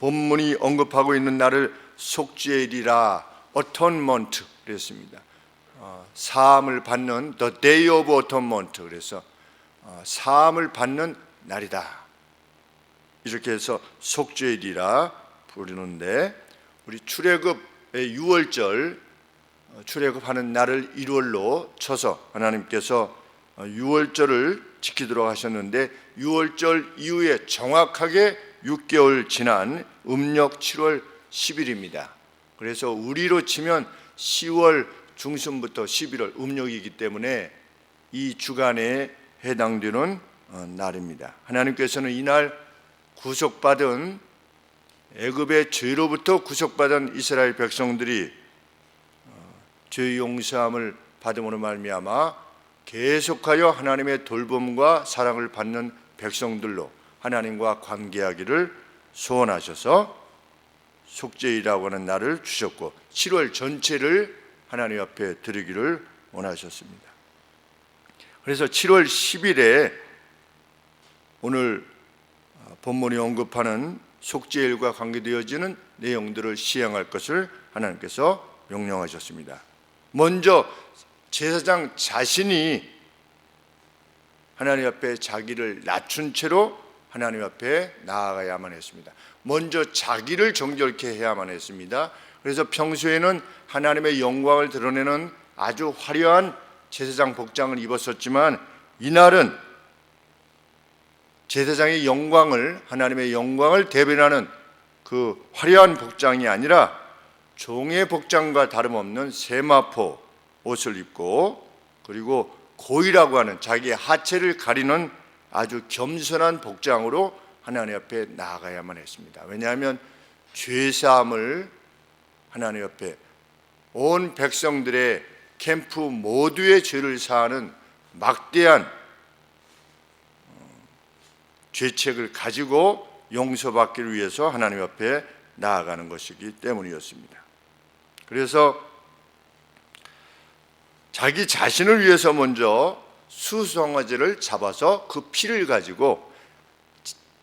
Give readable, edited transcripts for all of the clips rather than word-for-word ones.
본문이 언급하고 있는 날을 속죄일이라 어톤먼트 그랬습니다. 사함을 받는 The Day of Atonement, 그래서 사함을 받는 날이다, 이렇게 해서 속죄일이라 부르는데, 우리 출애굽의 6월절 출애굽하는 날을 1월로 쳐서 하나님께서 6월절을 지키도록 하셨는데, 6월절 이후에 정확하게 6개월 지난 음력 7월 10일입니다. 그래서 우리로 치면 10월 중순부터 11월 음력이기 때문에 이 주간에 해당되는 날입니다. 하나님께서는 이날 구속받은, 애굽의 죄로부터 구속받은 이스라엘 백성들이 죄 용서함을 받음으로 말미암아 계속하여 하나님의 돌봄과 사랑을 받는 백성들로 하나님과 관계하기를 소원하셔서 속죄일이라고 하는 날을 주셨고, 7월 전체를 하나님 앞에 드리기를 원하셨습니다. 그래서 7월 10일에 오늘 본문이 언급하는 속죄일과 관계되어지는 내용들을 시행할 것을 하나님께서 명령하셨습니다. 먼저 제사장 자신이 하나님 앞에 자기를 낮춘 채로 하나님 앞에 나아가야만 했습니다. 먼저 자기를 정결케 해야만 했습니다. 그래서 평소에는 하나님의 영광을 드러내는 아주 화려한 제사장 복장을 입었었지만, 이날은 제사장의 영광을, 하나님의 영광을 대변하는 그 화려한 복장이 아니라 종의 복장과 다름없는 세마포 옷을 입고, 그리고 고이라고 하는 자기의 하체를 가리는 아주 겸손한 복장으로 하나님 앞에 나아가야만 했습니다. 왜냐하면 죄사함을 하나님 앞에 온 백성들의 캠프 모두의 죄를 사하는 막대한 죄책을 가지고 용서받기를 위해서 하나님 앞에 나아가는 것이기 때문이었습니다. 그래서 자기 자신을 위해서 먼저 수송아지를 잡아서 그 피를 가지고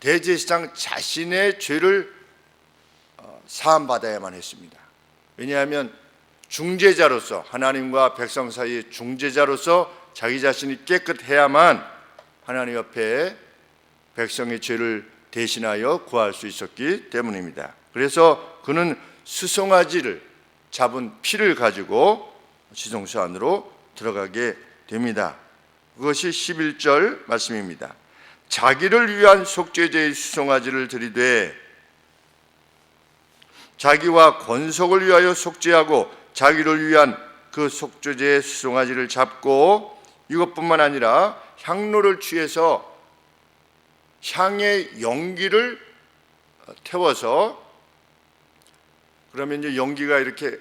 대제사장 자신의 죄를 사함받아야만 했습니다. 왜냐하면 중재자로서, 하나님과 백성 사이의 중재자로서 자기 자신이 깨끗해야만 하나님 앞에 백성의 죄를 대신하여 구할 수 있었기 때문입니다. 그래서 그는 수송아지를 잡은 피를 가지고 지성소 안으로 들어가게 됩니다. 그것이 11절 말씀입니다. 자기를 위한 속죄제의 수송아지를 드리되 자기와 권속을 위하여 속죄하고 자기를 위한 그 속죄제의 수송아지를 잡고, 이것뿐만 아니라 향로를 취해서 향의 연기를 태워서, 그러면 이제 연기가 이렇게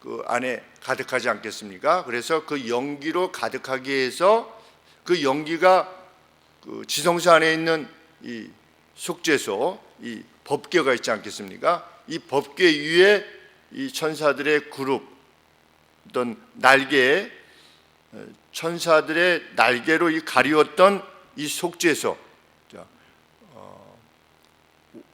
그 안에 가득하지 않겠습니까? 그래서 그 연기로 가득하게 해서 그 연기가 그 지성소 안에 있는 이 속죄소, 이 법궤가 있지 않겠습니까? 이 법궤 위에 이 천사들의 그룹, 어떤 날개, 천사들의 날개로 이 가리웠던 이 속죄소,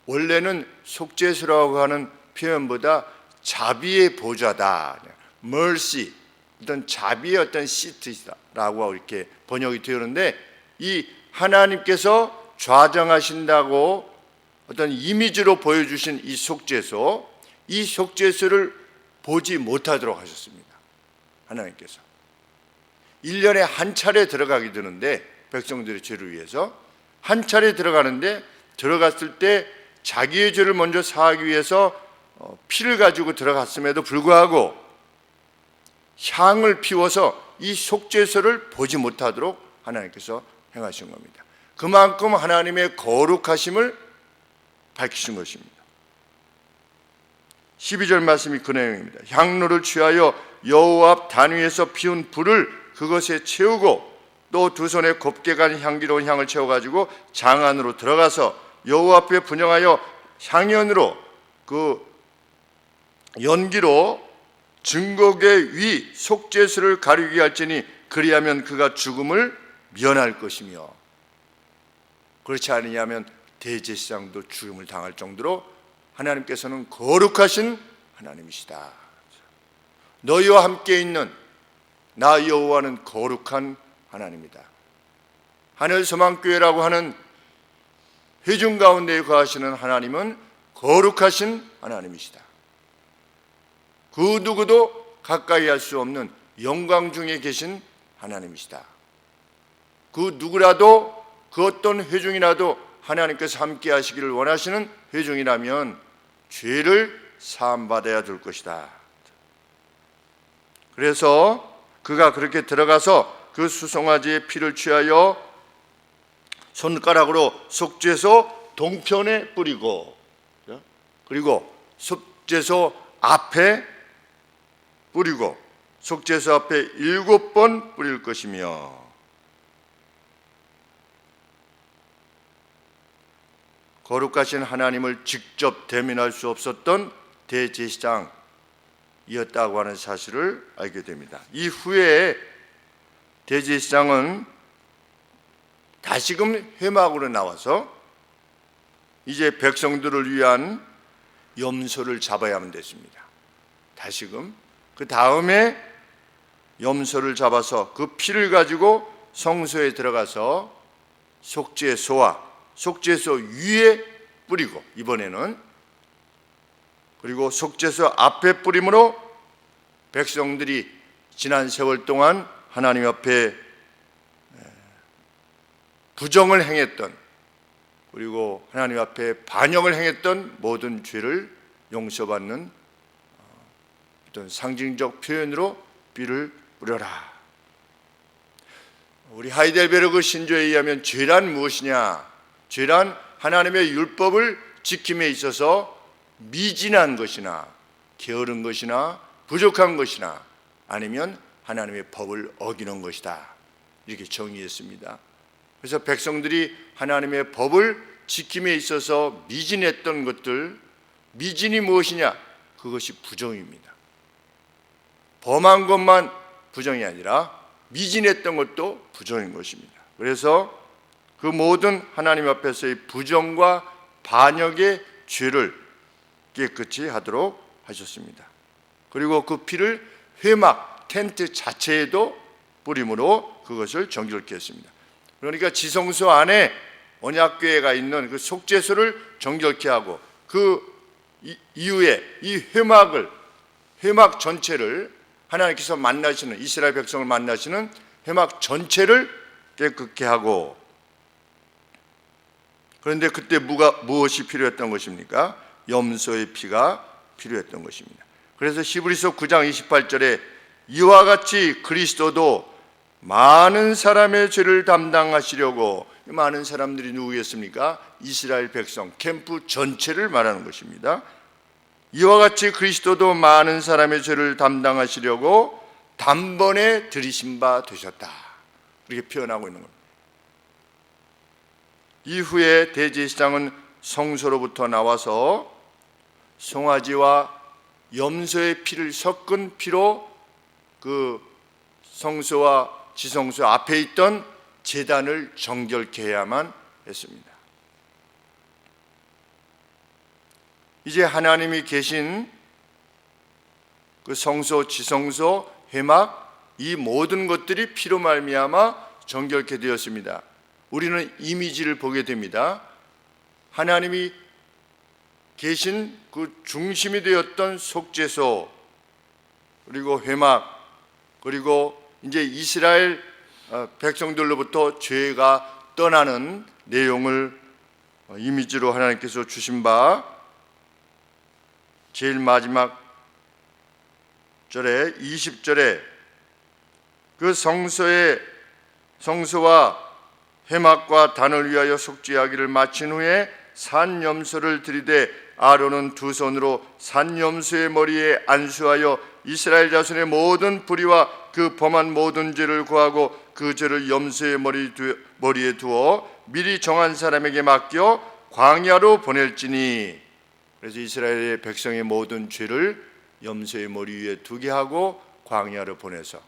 원래는 속죄소라고 하는 표현보다 자비의 보좌다, mercy, 어떤 자비의 어떤 시트라고 이렇게 번역이 되었는데, 이 하나님께서 좌정하신다고 어떤 이미지로 보여주신 이 속죄소, 이 속죄소를 보지 못하도록 하셨습니다. 하나님께서 1년에 한 차례 들어가게 되는데, 백성들의 죄를 위해서 한 차례 들어가는데, 들어갔을 때 자기의 죄를 먼저 사하기 위해서 피를 가지고 들어갔음에도 불구하고 향을 피워서 이 속죄소를 보지 못하도록 하나님께서 행하신 겁니다. 그만큼 하나님의 거룩하심을 밝히신 것입니다. 12절 말씀이 그 내용입니다. 향로를 취하여 여호와 앞 단위에서 피운 불을 그것에 채우고, 또 두 손에 곱게 간 향기로운 향을 채워가지고 장 안으로 들어가서 여호와 앞에 분향하여 향연으로 그 연기로 증거계 위 속죄소를 가리게 할지니 그리하면 그가 죽음을 면할 것이며, 그렇지 않으냐면 대제사장도 죽음을 당할 정도로 하나님께서는 거룩하신 하나님이시다. 너희와 함께 있는 나 여호와는 거룩한 하나님이다. 하늘소망교회라고 하는 회중 가운데 거하시는 하나님은 거룩하신 하나님이시다. 그 누구도 가까이 할 수 없는 영광 중에 계신 하나님이시다. 그 누구라도 그 어떤 회중이라도 하나님께서 함께 하시기를 원하시는 회중이라면 죄를 사함받아야 될 것이다. 그래서 그가 그렇게 들어가서 그 수송아지의 피를 취하여 손가락으로 속죄소 동편에 뿌리고, 그리고 속죄소 앞에 뿌리고 속죄소 앞에 7번 뿌릴 것이며, 거룩하신 하나님을 직접 대면할 수 없었던 대제사장이었다고 하는 사실을 알게 됩니다. 이후에 대제사장은 다시금 회막으로 나와서 이제 백성들을 위한 염소를 잡아야만 됐습니다. 다시금 그 다음에 염소를 잡아서 그 피를 가지고 성소에 들어가서 속죄소와 속죄소 위에 뿌리고, 이번에는 그리고 속죄소 앞에 뿌림으로 백성들이 지난 세월 동안 하나님 앞에 부정을 행했던, 그리고 하나님 앞에 반역을 행했던 모든 죄를 용서받는 어떤 상징적 표현으로 피를 뿌려라. 우리 하이델베르그 신조에 의하면 죄란 무엇이냐? 죄란 하나님의 율법을 지킴에 있어서 미진한 것이나 게으른 것이나 부족한 것이나 아니면 하나님의 법을 어기는 것이다. 이렇게 정의했습니다. 그래서 백성들이 하나님의 법을 지킴에 있어서 미진했던 것들, 미진이 무엇이냐? 그것이 부정입니다. 범한 것만 부정이 아니라 미진했던 것도 부정인 것입니다. 그래서 그 모든 하나님 앞에서의 부정과 반역의 죄를 깨끗이 하도록 하셨습니다. 그리고 그 피를 회막, 텐트 자체에도 뿌림으로 그것을 정결케 했습니다. 그러니까 지성소 안에 언약궤가 있는 그 속죄소를 정결케 하고, 그 이후에 이 회막 전체를 하나님께서 만나시는, 이스라엘 백성을 만나시는 회막 전체를 깨끗게 하고, 그런데 그때 무엇이 필요했던 것입니까? 염소의 피가 필요했던 것입니다. 그래서 히브리서 9장 28절에 이와 같이 그리스도도 많은 사람의 죄를 담당하시려고, 많은 사람들이 누구였습니까? 이스라엘 백성, 캠프 전체를 말하는 것입니다. 이와 같이 그리스도도 많은 사람의 죄를 담당하시려고 단번에 들이신 바 되셨다. 이렇게 표현하고 있는 겁니다. 이후에 대제사장은 성소로부터 나와서 송아지와 염소의 피를 섞은 피로 그 성소와 지성소 앞에 있던 제단을 정결케 해야만 했습니다. 이제 하나님이 계신 그 성소, 지성소, 회막, 이 모든 것들이 피로 말미암아 정결케 되었습니다. 우리는 이미지를 보게 됩니다. 하나님이 계신 그 중심이 되었던 속죄소, 그리고 회막, 그리고 이제 이스라엘 백성들로부터 죄가 떠나는 내용을 이미지로 하나님께서 주신 바, 제일 마지막 절에 20절에 그 성소와 회막과 단을 위하여 속죄하기를 마친 후에 산염소를 들이대 아론은 두 손으로 산염소의 머리에 안수하여 이스라엘 자손의 모든 불의와 그 범한 모든 죄를 고하고 그 죄를 염소의 머리에 두어 미리 정한 사람에게 맡겨 광야로 보낼지니. 그래서 이스라엘의 백성의 모든 죄를 염소의 머리 위에 두게 하고 광야로 보내서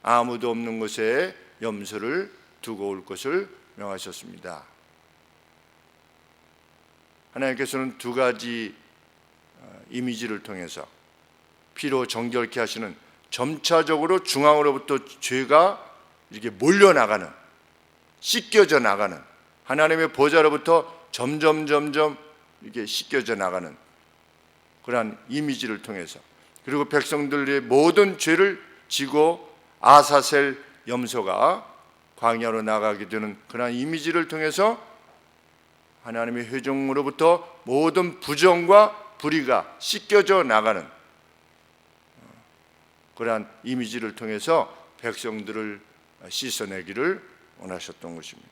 아무도 없는 곳에 염소를 두고 올 것을 명하셨습니다. 하나님께서는 두 가지 이미지를 통해서 피로 정결케 하시는, 점차적으로 중앙으로부터 죄가 이렇게 몰려나가는, 씻겨져 나가는, 하나님의 보좌로부터 점점 이렇게 씻겨져 나가는 그러한 이미지를 통해서, 그리고 백성들의 모든 죄를 지고 아사셀 염소가 광야로 나가게 되는 그러한 이미지를 통해서 하나님의 회중으로부터 모든 부정과 불의가 씻겨져 나가는 그러한 이미지를 통해서 백성들을 씻어내기를 원하셨던 것입니다.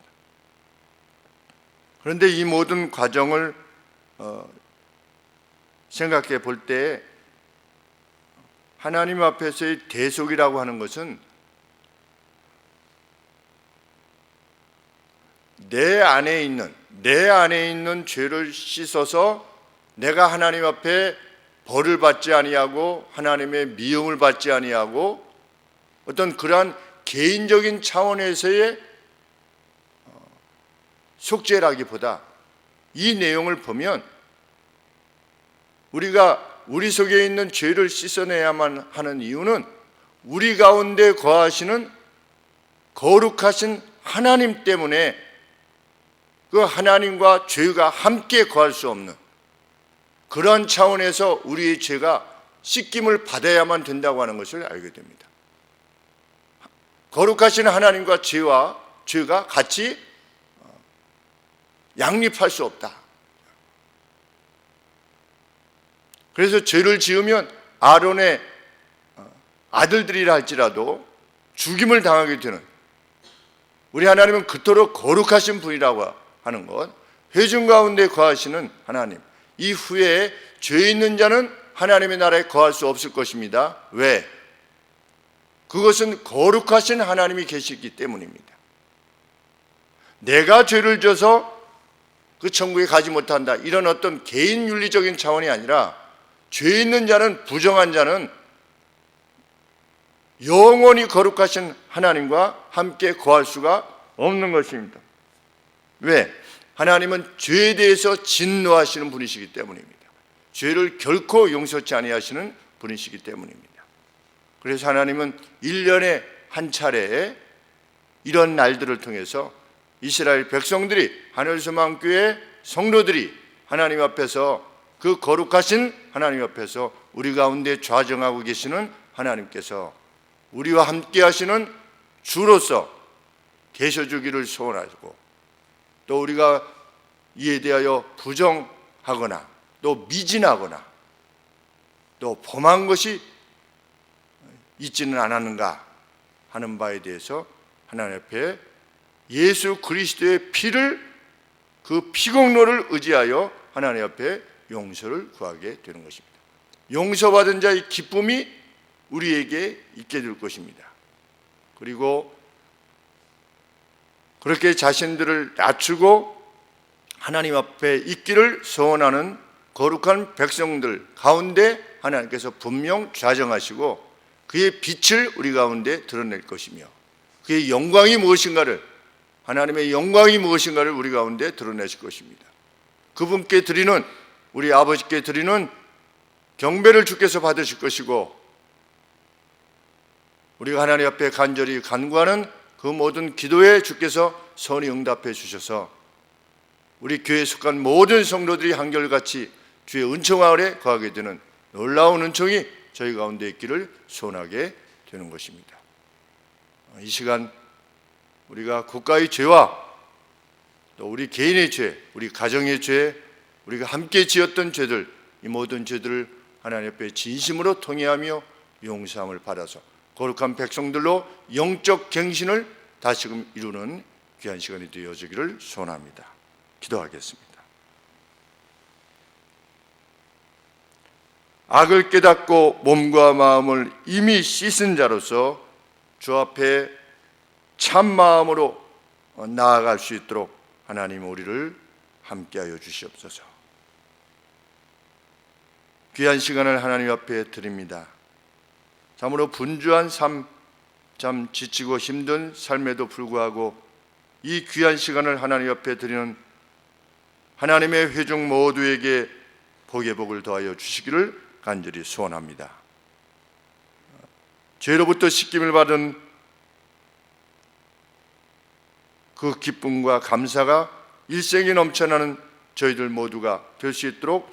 그런데 이 모든 과정을 생각해 볼 때 하나님 앞에서의 대속이라고 하는 것은 내 안에 있는 죄를 씻어서 내가 하나님 앞에 벌을 받지 아니하고 하나님의 미움을 받지 아니하고 어떤 그러한 개인적인 차원에서의 속죄라기보다, 이 내용을 보면 우리가 우리 속에 있는 죄를 씻어내야만 하는 이유는 우리 가운데 거하시는 거룩하신 하나님 때문에, 그 하나님과 죄가 함께 거할 수 없는 그런 차원에서 우리의 죄가 씻김을 받아야만 된다고 하는 것을 알게 됩니다. 거룩하신 하나님과 죄가 같이 양립할 수 없다. 그래서 죄를 지으면 아론의 아들들이라 할지라도 죽임을 당하게 되는, 우리 하나님은 그토록 거룩하신 분이라고 하는 것, 회중 가운데 거하시는 하나님, 이후에 죄 있는 자는 하나님의 나라에 거할 수 없을 것입니다. 왜? 그것은 거룩하신 하나님이 계시기 때문입니다. 내가 죄를 져서 그 천국에 가지 못한다, 이런 어떤 개인 윤리적인 차원이 아니라 죄 있는 자는, 부정한 자는 영원히 거룩하신 하나님과 함께 거할 수가 없는 것입니다. 왜? 하나님은 죄에 대해서 진노하시는 분이시기 때문입니다. 죄를 결코 용서치 아니하시는 분이시기 때문입니다. 그래서 하나님은 1년에 한 차례 이런 날들을 통해서 이스라엘 백성들이, 하늘소망교회 성도들이 하나님 앞에서, 그 거룩하신 하나님 앞에서 우리 가운데 좌정하고 계시는 하나님께서 우리와 함께 하시는 주로서 계셔주기를 소원하고, 또 우리가 이에 대하여 부정하거나 또 미진하거나 또 범한 것이 있지는 않았는가 하는 바에 대해서 하나님 앞에 예수 그리스도의 피를, 그 피공로를 의지하여 하나님 앞에 용서를 구하게 되는 것입니다. 용서받은 자의 기쁨이 우리에게 있게 될 것입니다. 그리고 그렇게 자신들을 낮추고 하나님 앞에 있기를 소원하는 거룩한 백성들 가운데 하나님께서 분명 좌정하시고 그의 빛을 우리 가운데 드러낼 것이며, 그의 영광이 무엇인가를, 하나님의 영광이 무엇인가를 우리 가운데 드러내실 것입니다. 그분께 드리는, 우리 아버지께 드리는 경배를 주께서 받으실 것이고, 우리가 하나님 앞에 간절히 간구하는 그 모든 기도에 주께서 선히 응답해 주셔서 우리 교회에 속한 모든 성도들이 한결같이 주의 은총 아래 거하게 되는 놀라운 은총이 저희 가운데 있기를 소원하게 되는 것입니다. 이 시간 우리가 국가의 죄와 또 우리 개인의 죄, 우리 가정의 죄, 우리가 함께 지었던 죄들, 이 모든 죄들을 하나님 앞에 진심으로 통회하며 용서함을 받아서 거룩한 백성들로 영적 갱신을 다시금 이루는 귀한 시간이 되어지기를 소원합니다. 기도하겠습니다. 악을 깨닫고 몸과 마음을 이미 씻은 자로서 주 앞에 참 마음으로 나아갈 수 있도록 하나님 우리를 함께하여 주시옵소서. 귀한 시간을 하나님 앞에 드립니다. 참으로 분주한 삶, 참 지치고 힘든 삶에도 불구하고 이 귀한 시간을 하나님 앞에 드리는 하나님의 회중 모두에게 복의 복을 더하여 주시기를 간절히 소원합니다. 죄로부터 씻김을 받은 그 기쁨과 감사가 일생에 넘쳐나는 저희들 모두가 될 수 있도록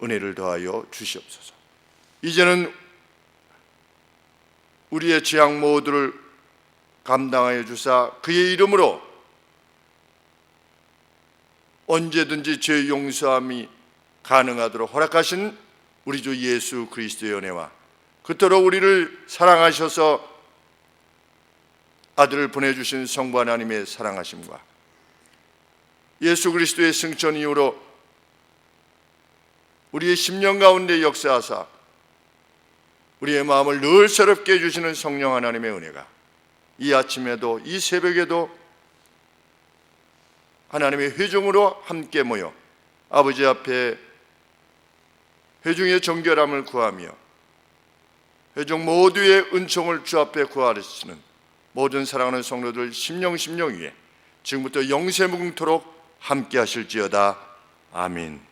은혜를 더하여 주시옵소서. 이제는 우리의 죄악 모두를 감당하여 주사 그의 이름으로 언제든지 죄 용서함이 가능하도록 허락하신 우리 주 예수 그리스도의 은혜와 그토록 우리를 사랑하셔서 아들을 보내주신 성부 하나님의 사랑하심과 예수 그리스도의 승천 이후로 우리의 심령 가운데 역사하사 우리의 마음을 늘 새롭게 해주시는 성령 하나님의 은혜가 이 아침에도 이 새벽에도 하나님의 회중으로 함께 모여 아버지 앞에 회중의 정결함을 구하며 회중 모두의 은총을 주 앞에 구하시는 모든 사랑하는 성도들 심령 위에 지금부터 영세 무궁토록 함께 하실지어다. 아멘.